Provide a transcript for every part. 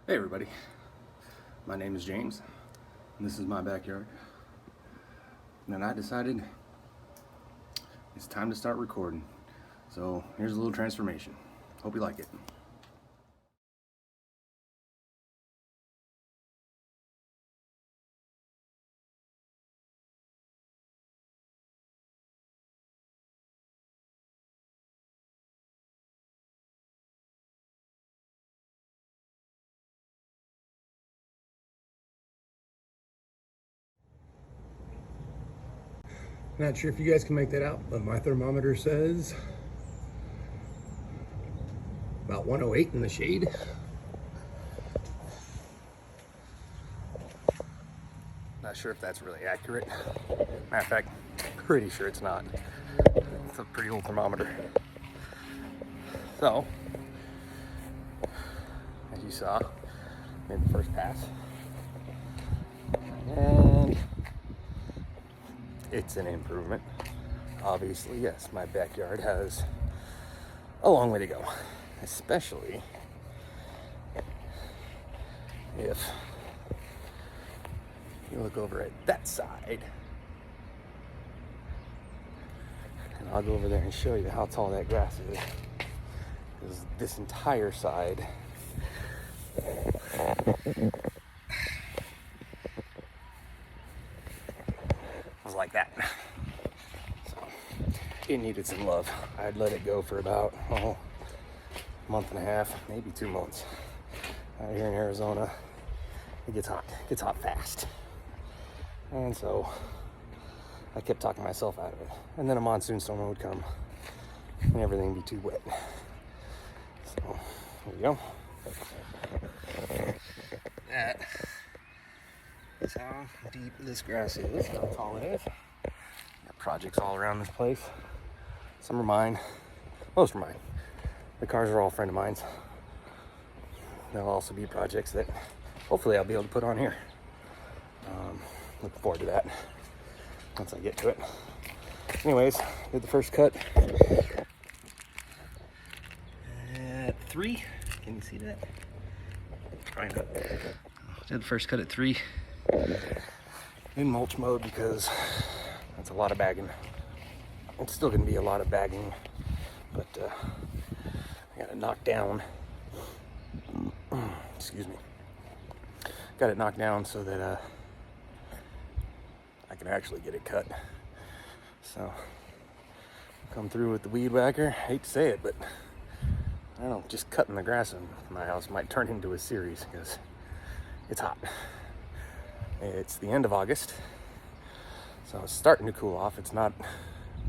Hey everybody, my name is James, and this is my backyard. And then I decided it's time to start recording. So here's a little transformation. Hope you like it. Not sure if you guys can make that out, but my thermometer says about 108 in the shade. Not sure if that's really accurate. Matter of fact, pretty sure it's not. It's a pretty old thermometer. So, as you saw, made the first pass. And it's an improvement. Obviously, yes, my backyard has a long way to go, especially if you look over at that side. And I'll go over there and show you how tall that grass is. Because this entire side was like that. So it needed some love. I'd let it go for about a month and a half, maybe 2 months. Out here in Arizona, it gets hot. It gets hot fast. And so I kept talking myself out of it. And then a monsoon storm would come and everything would be too wet. So there you go. That is how deep this grass is, how tall it is. Got projects all around this place. Some are mine, most are mine. The cars are all a friend of mine's. There'll also be projects that hopefully I'll be able to put on here. Looking forward to that once I get to it. Anyways, did the first cut at 3. Can you see that? Probably not. Did the first cut at 3 in mulch mode because that's a lot of bagging. It's still going to be a lot of bagging, but I got it knocked down. Excuse me. Got it knocked down so that I can actually get it cut. So come through with the weed whacker. Hate to say it, but I don't know, just cutting the grass in my house might turn into a series because it's hot. It's the end of August, so it's starting to cool off. It's not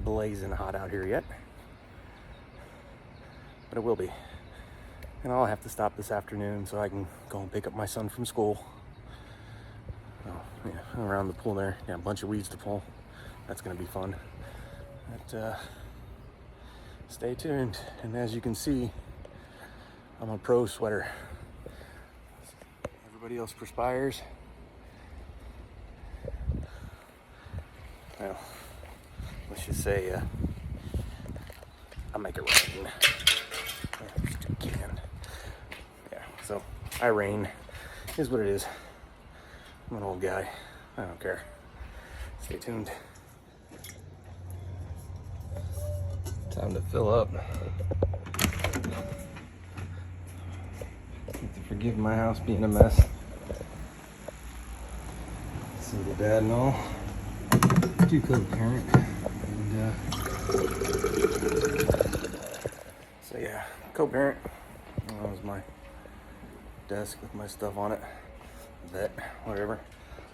blazing hot out here yet, but it will be. And I'll have to stop this afternoon so I can go and pick up my son from school. Oh, yeah, around the pool there, got a bunch of weeds to pull. That's gonna be fun. But stay tuned. And as you can see, I'm a pro sweater. Everybody else perspires. Well, let's just say I make it rain. Yeah, just do can. Yeah, so I rain is what it is. I'm an old guy. I don't care. Stay tuned. Time to fill up. Forgive my house being a mess. Single dad and all. Do co-parent. And so yeah, co-parent. That was my desk with my stuff on it. Vet, whatever.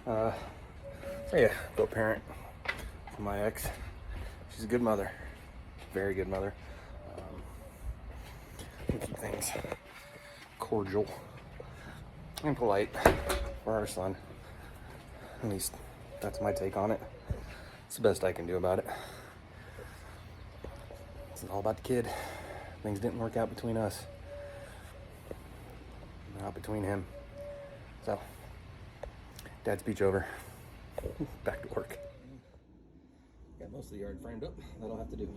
So yeah, co-parent for my ex. She's a good mother. Very good mother. We keep things cordial and polite for our son. At least that's my take on it. It's the best I can do about it. It's all about the kid. Things didn't work out between us. Not between him. So, dad's speech over. Back to work. Got most of the yard framed up. That'll have to do.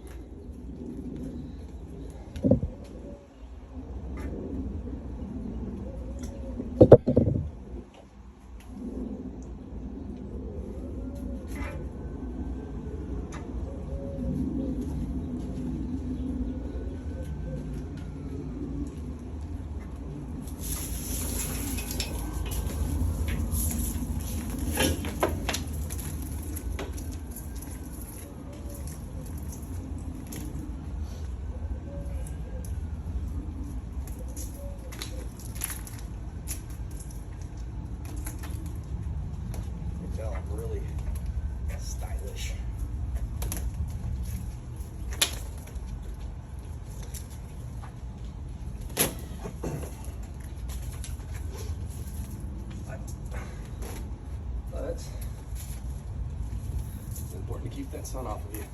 keep that sun off of you.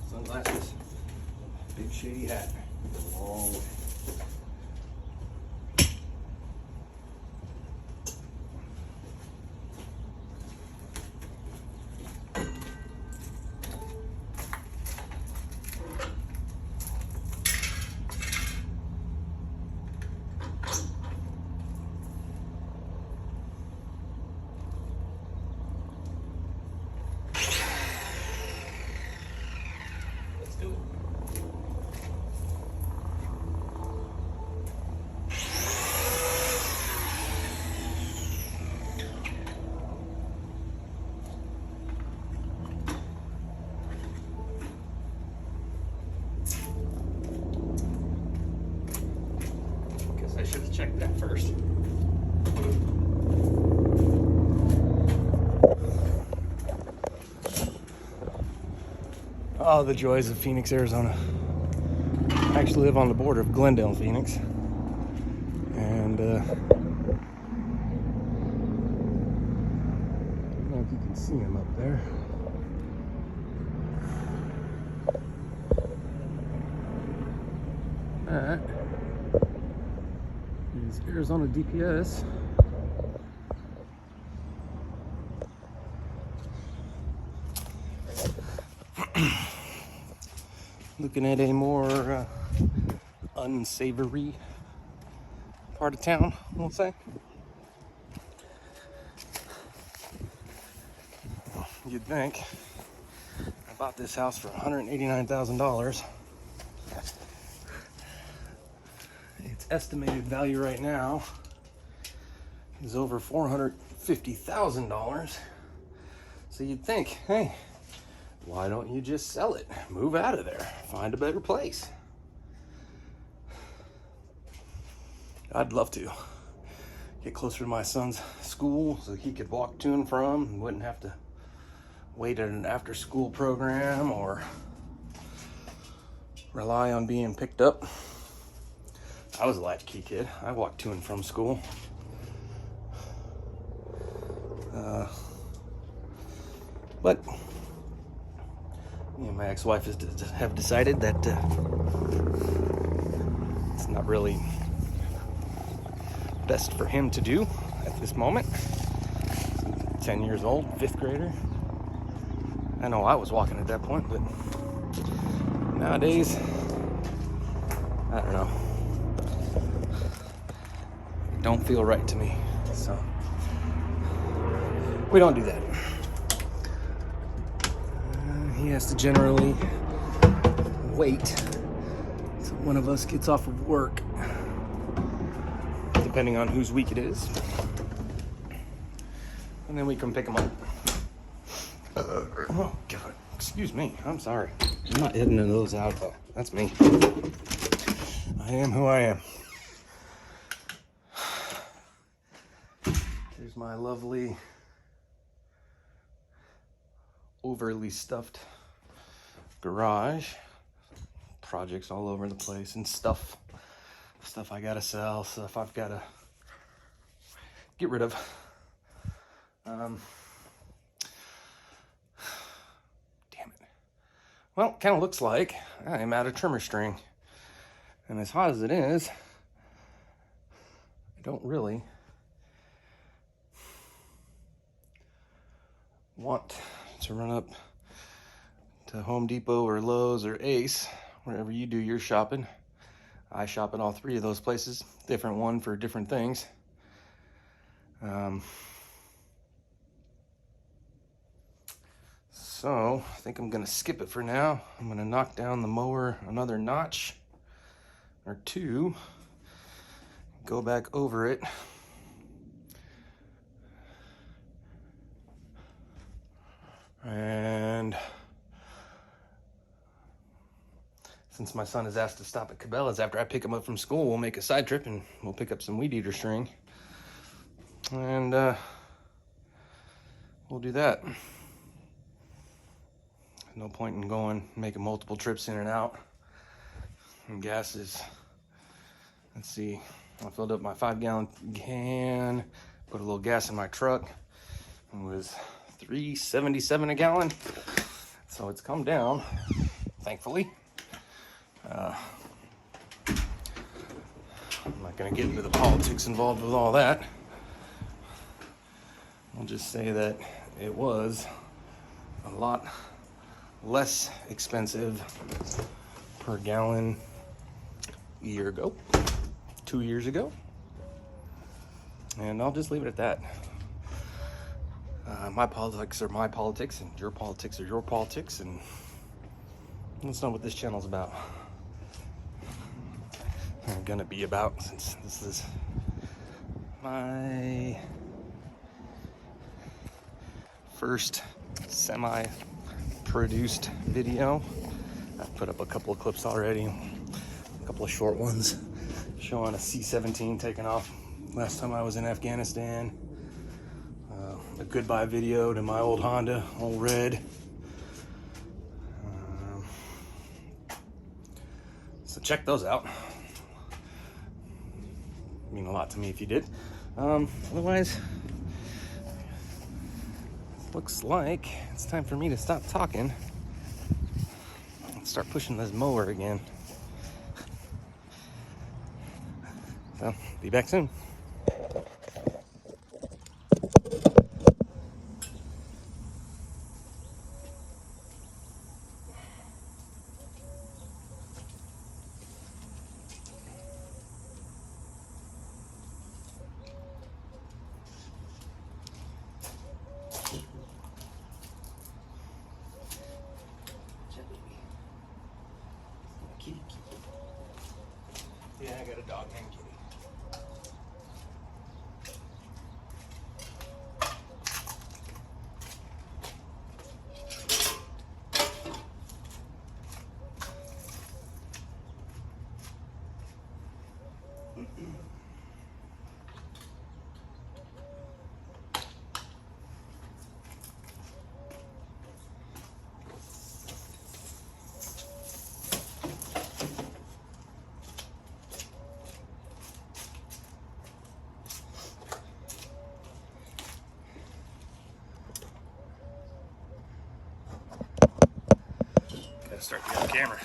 Sunglasses, big shady hat, goes a long way. Let's do it. Guess I should have checked that first. Oh, the joys of Phoenix, Arizona. I actually live on the border of Glendale and Phoenix. And I don't know if you can see him up there. That is Arizona DPS. Looking at a more unsavory part of town, we'll say. You'd think. I bought this house for $189,000. Its estimated value right now is over $450,000. So you'd think, hey, why don't you just sell it? Move out of there. Find a better place. I'd love to get closer to my son's school so he could walk to and from and wouldn't have to wait at an after-school program or rely on being picked up. I was a latchkey kid. I walked to and from school. But me and my ex-wife have decided that it's not really best for him to do at this moment. 10 years old, 5th grader. I know I was walking at that point, but nowadays, I don't know. It don't feel right to me, so we don't do that. He has to generally wait till one of us gets off of work, depending on whose week it is, and then we can pick him up. Oh God, excuse me, I'm sorry. I'm not hitting those out though. That's me. I am who I am. Here's my lovely, overly stuffed garage. Projects all over the place and stuff I gotta sell, stuff I've gotta get rid of. Damn it. Well, it kind of looks like I am out of trimmer string, and as hot as it is, I don't really want to run up to Home Depot or Lowe's or Ace, wherever you do your shopping. I shop at all three of those places, different one for different things. So I think I'm gonna skip it for now. I'm gonna knock down the mower another notch or two, go back over it. And since my son is asked to stop at Cabela's after I pick him up from school, we'll make a side trip and we'll pick up some weed eater string. And we'll do that. No point in going, making multiple trips in and out. And gas is, let's see, I filled up my 5-gallon can, put a little gas in my truck. It was $3.77 a gallon. So it's come down, thankfully. I'm not going to get into the politics involved with all that. I'll just say that it was a lot less expensive per gallon a year ago, 2 years ago. And I'll just leave it at that. My politics are my politics, and your politics are your politics, and that's not what this channel's about. I'm gonna be about, since this is my first semi-produced video. I've put up a couple of clips already, a couple of short ones showing a C-17 taking off last time I was in Afghanistan. A goodbye video to my old Honda, old red. So check those out. Mean a lot to me if you did. Otherwise, looks like it's time for me to stop talking and start pushing this mower again. So, be back soon. Yeah, I got a dog named Kitty. Gotta start the other camera.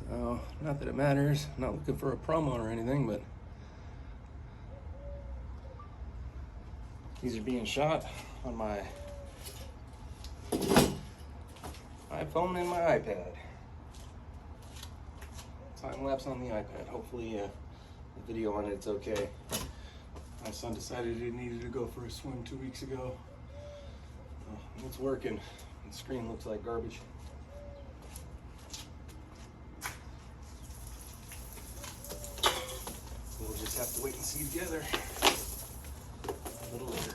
So, not that it matters, I'm not looking for a promo or anything, but these are being shot on my iPhone and my iPad. Time lapse on the iPad. Hopefully the video on it's okay. My son decided he needed to go for a swim 2 weeks ago. It's working. The screen looks like garbage. We'll just have to wait and see together a little later.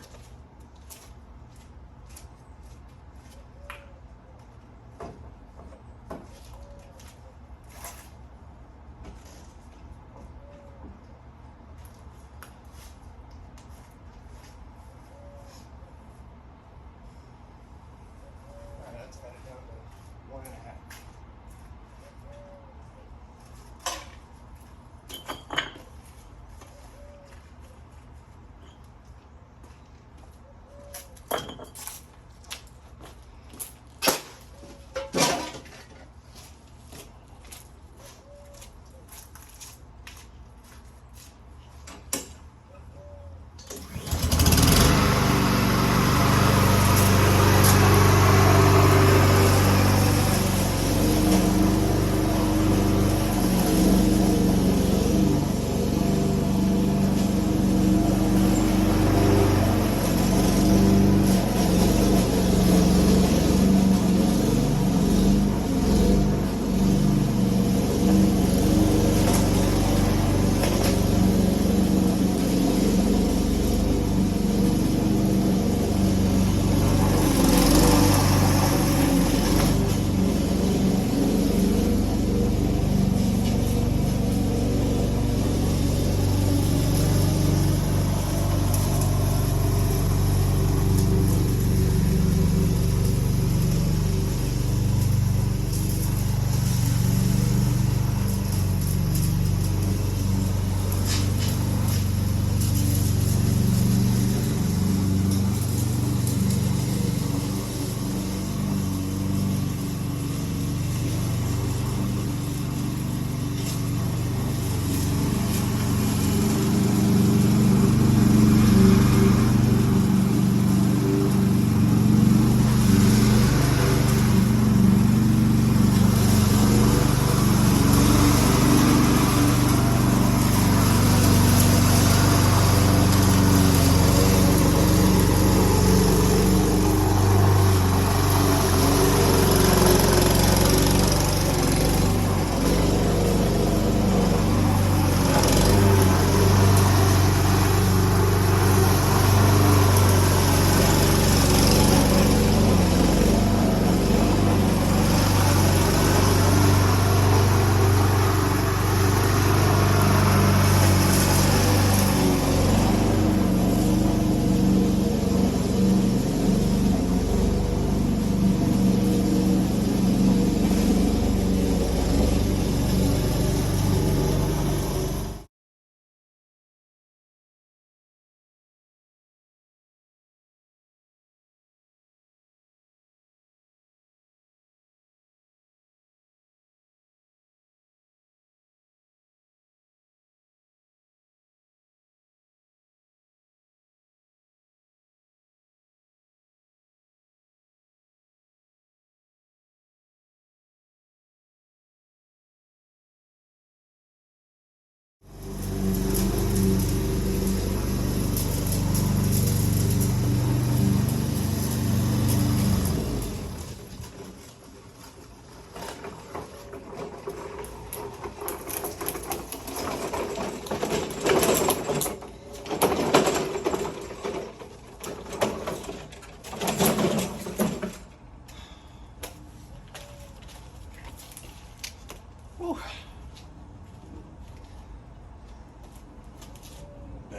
That's got it down to 1.5.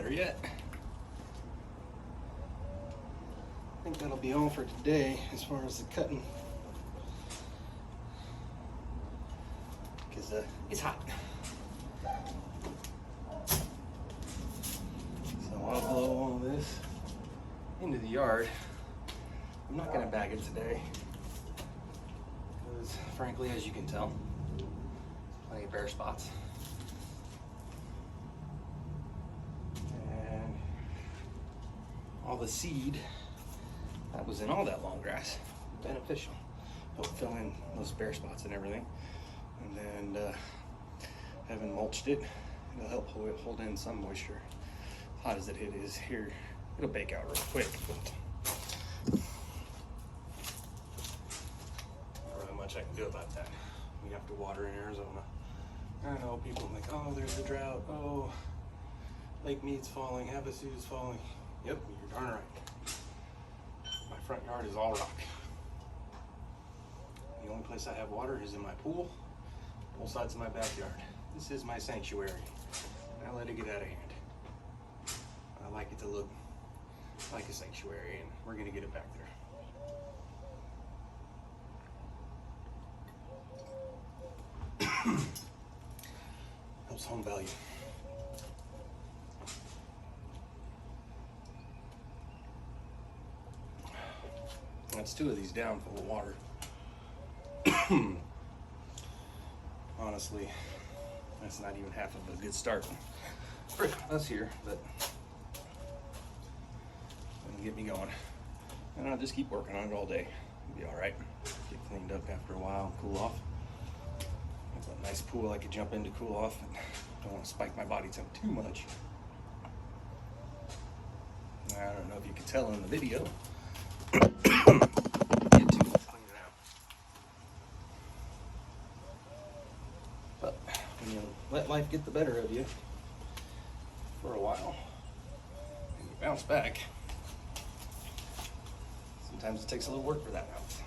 better yet. I think that'll be all for today as far as the cutting. Because it's hot. So I'll blow all this into the yard. I'm not gonna bag it today. Because frankly, as you can tell, plenty of bare spots. And all the seed that was in all that long grass, beneficial. Help fill in those bare spots and everything. And then having mulched it, it'll help hold in some moisture. Hot as it is here, it'll bake out real quick, but not really much I can do about that. We have to water in Arizona. I know people think, oh, there's a drought, oh, Lake Mead's falling, Havasu's falling. Yep, you're darn right. My front yard is all rock. The only place I have water is in my pool, both sides of my backyard. This is my sanctuary. I let it get out of hand. I like it to look like a sanctuary, and we're gonna get it back there. Helps home value. That's 2 of these down full of water. Honestly, that's not even half of a good start for us here, but it'll get me going. And I'll just keep working on it all day. It'll be all right. Get cleaned up after a while, cool off. Have a nice pool I could jump in to cool off. And don't want to spike my body temp too much. I don't know if you can tell in the video. Get too much cleaning out. But when you let life get the better of you for a while and you bounce back, sometimes it takes a little work for that bounce.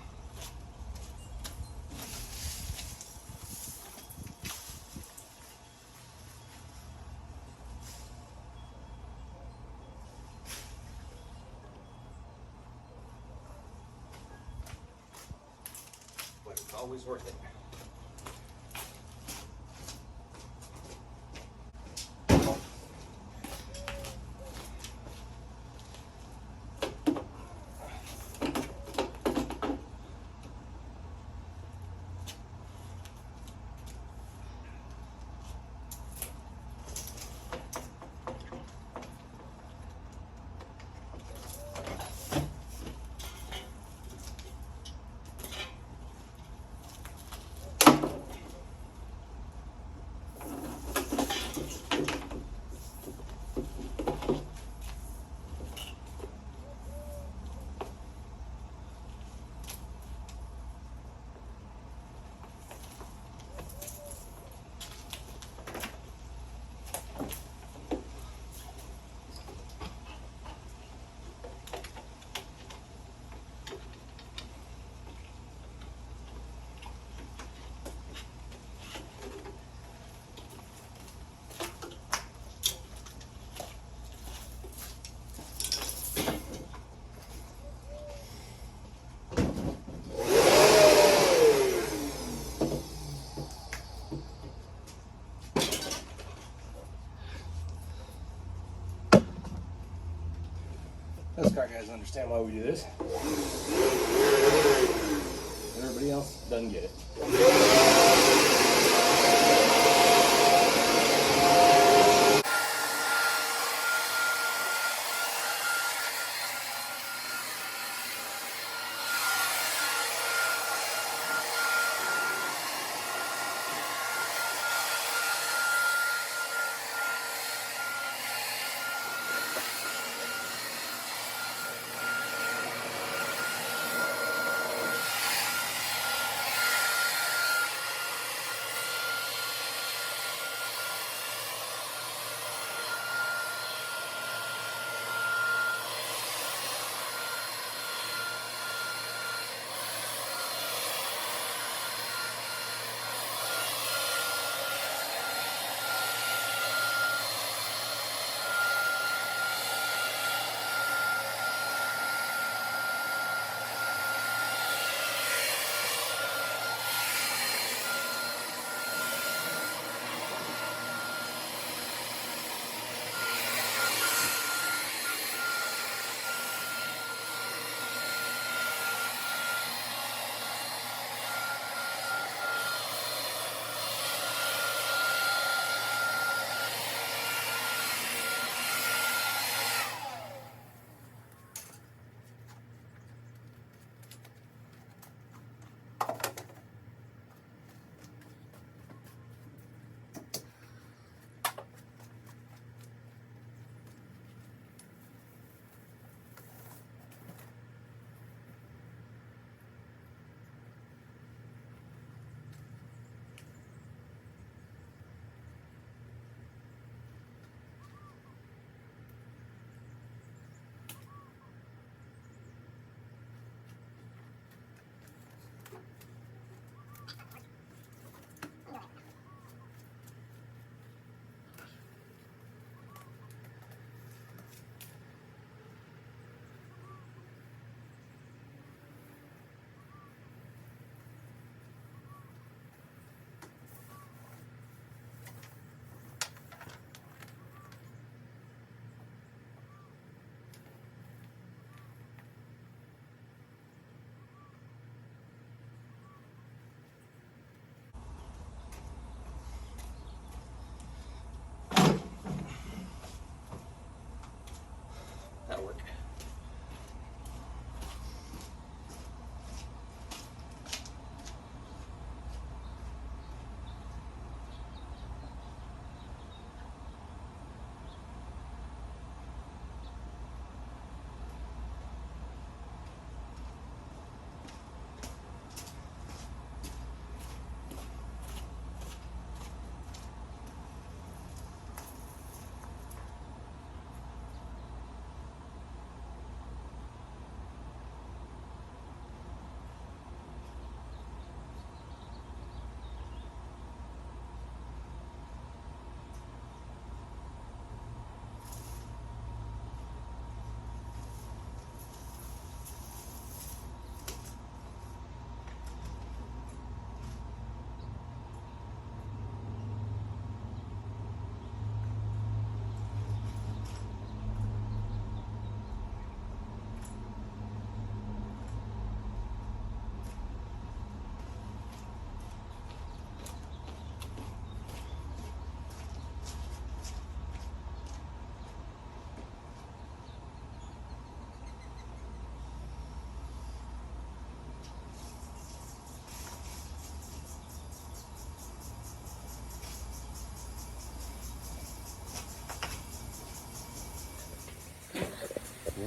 But it's always worth it. Us car guys understand why we do this. Everybody else doesn't get it.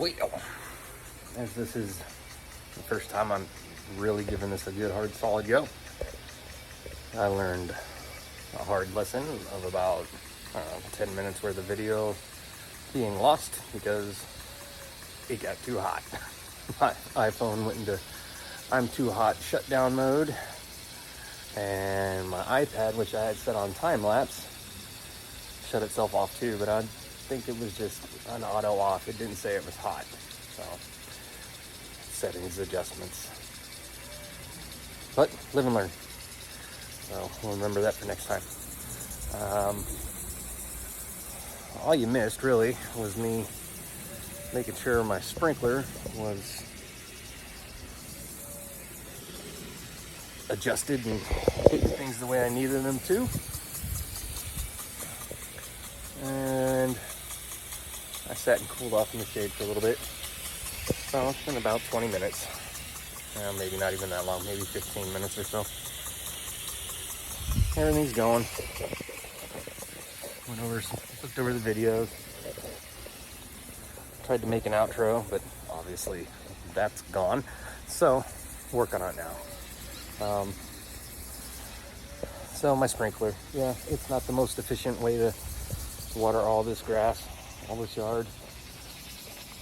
Well, as this is the first time I'm really giving this a good, hard, solid go, I learned a hard lesson of about 10 minutes worth of video being lost because it got too hot. My iPhone went into I'm too hot shutdown mode, and my iPad, which I had set on time lapse, shut itself off too, but I think it was just an auto off. It didn't say it was hot. So settings adjustments, but live and learn. So we'll remember that for next time. All you missed really was me making sure my sprinkler was adjusted and hitting things the way I needed them to. And I sat and cooled off in the shade for a little bit. So it's been about 20 minutes. Maybe not even that long, maybe 15 minutes or so. Everything's going. Looked over the videos. Tried to make an outro, but obviously that's gone. So, working on it now. So my sprinkler, yeah, it's not the most efficient way to water all this grass, all this yard,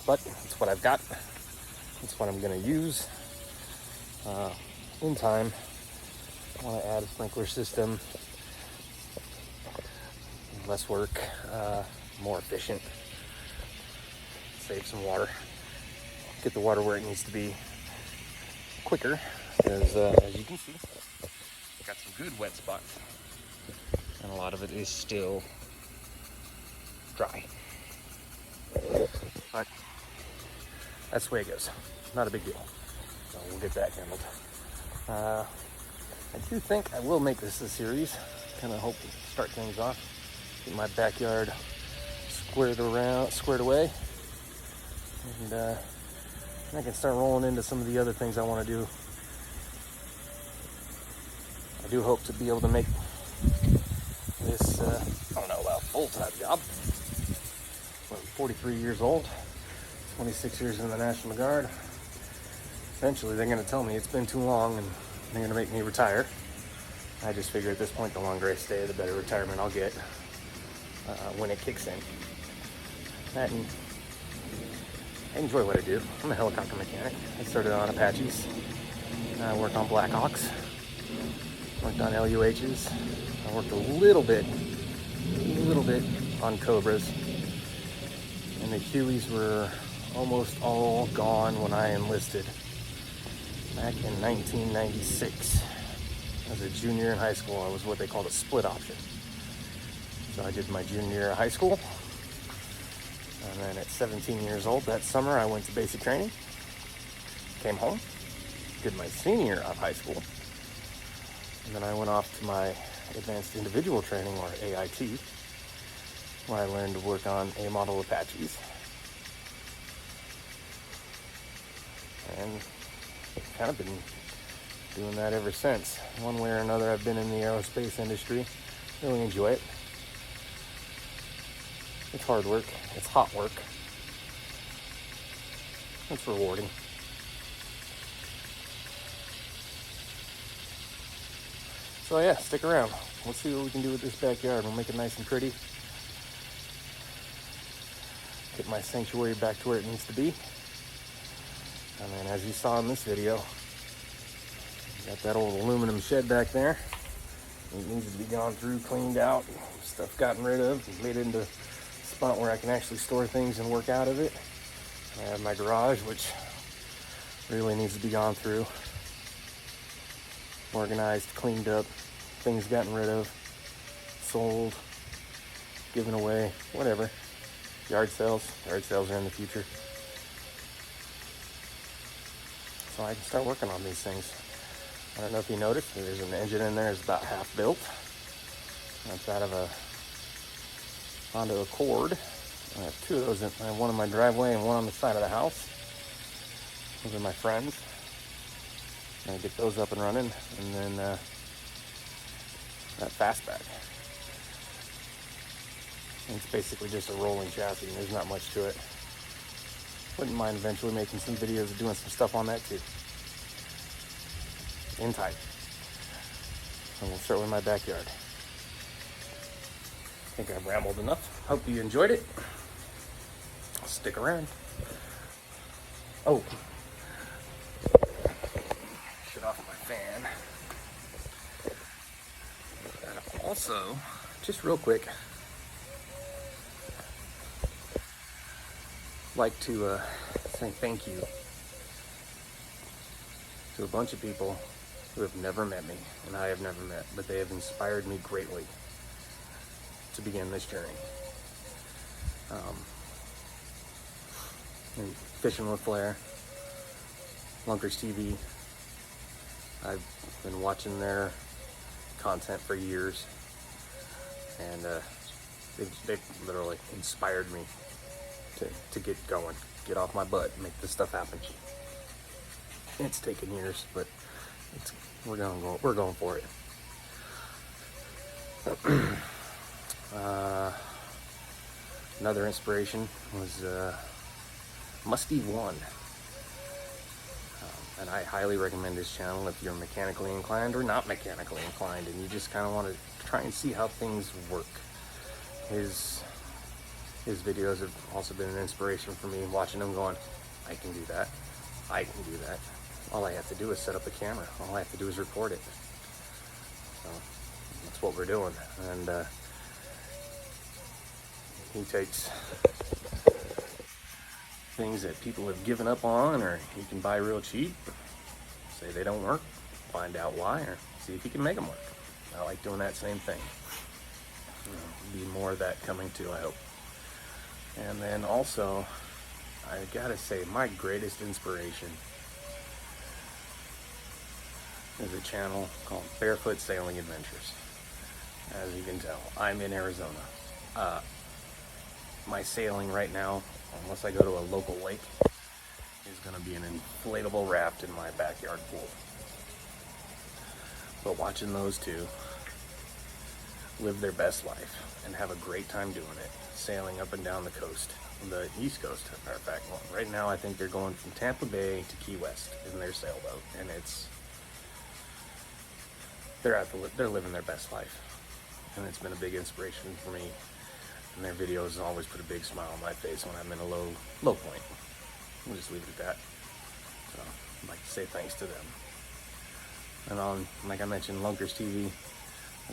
but it's what I've got. It's what I'm gonna use. In time, I want to add a sprinkler system. Less work, more efficient, save some water, get the water where it needs to be quicker, because as you can see, got some good wet spots, and a lot of it is still dry, but that's the way it goes. Not a big deal, so we'll get that handled. I do think I will make this a series, kind of hope to start things off. Get my backyard squared away, and I can start rolling into some of the other things I want to do. I do hope to be able to make this, I don't know, a full-time job. I'm 43 years old, 26 years in the National Guard. Eventually they're going to tell me it's been too long and they're going to make me retire. I just figure at this point, the longer I stay, the better retirement I'll get. When it kicks in. And I enjoy what I do. I'm a helicopter mechanic. I started on Apaches. I worked on Blackhawks. Worked on LUHs. I worked a little bit on Cobras. And the Hueys were almost all gone when I enlisted back in 1996. As a junior in high school, I was what they called a split option. So I did my junior year of high school, and then at 17 years old that summer I went to basic training, came home, did my senior year of high school, and then I went off to my advanced individual training, or AIT, where I learned to work on A model Apaches. And I've kind of been doing that ever since. One way or another I've been in the aerospace industry, really enjoy it. It's hard work. It's hot work. It's rewarding. So yeah, stick around. Let's see what we can do with this backyard. We'll make it nice and pretty. Get my sanctuary back to where it needs to be. And then as you saw in this video, got that old aluminum shed back there. It needs to be gone through, cleaned out, stuff gotten rid of, made it into a spot where I can actually store things and work out of it. I have my garage, which really needs to be gone through, organized, cleaned up, things gotten rid of, sold, given away, whatever. Yard sales are in the future. So I can start working on these things. I don't know if you noticed, there's an engine in there that's about half built. That's out of a Honda Accord. I have two of those. I have one in my driveway and one on the side of the house. Those are my friends. I get those up and running, and then that fastback. It's basically just a rolling chassis. There's not much to it. Wouldn't mind eventually making some videos of doing some stuff on that too. In time. And we'll start with my backyard. I think I've rambled enough. Hope you enjoyed it. Stick around. Oh. Shut off my fan. And also, just real quick, like to say thank you to a bunch of people who have never met me and I have never met, but they have inspired me greatly to begin this journey. And Fishing with Flair, Lunkers TV, I've been watching their content for years, and they've literally inspired me to get going, get off my butt, make this stuff happen. It's taken years, but we're going for it. Another inspiration was Musty1, and I highly recommend his channel if you're mechanically inclined or not mechanically inclined, and you just kind of want to try and see how things work. His videos have also been an inspiration for me, watching him going, I can do that, I can do that. All I have to do is set up a camera. All I have to do is record it. So that's what we're doing. And he takes things that people have given up on or you can buy real cheap, say they don't work, find out why, or see if you can make them work. I like doing that same thing. Be more of that coming too, I hope. And then also, I gotta say, my greatest inspiration is a channel called Barefoot Sailing Adventures. As you can tell, I'm in Arizona. My sailing right now, unless I go to a local lake, is going to be an inflatable raft in my backyard pool. But watching those two live their best life and have a great time doing it, sailing up and down the coast, the East Coast, as a matter of fact. Well, right now I think they're going from Tampa Bay to Key West in their sailboat, and they're living their best life, and it's been a big inspiration for me. And their videos always put a big smile on my face when I'm in a low point. We'll just leave it at that. So I'd like to say thanks to them. And on, like I mentioned, Lunkers TV,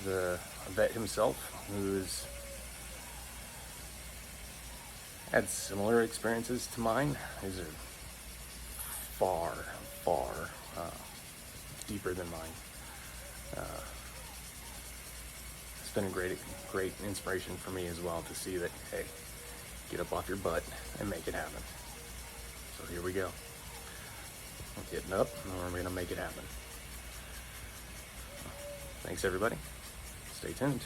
the vet himself, who's had similar experiences to mine. These are far deeper than mine. It's been a great inspiration for me as well to see that, hey, get up off your butt and make it happen. So here we go. I'm getting up and we're going to make it happen. Thanks everybody. Stay tuned.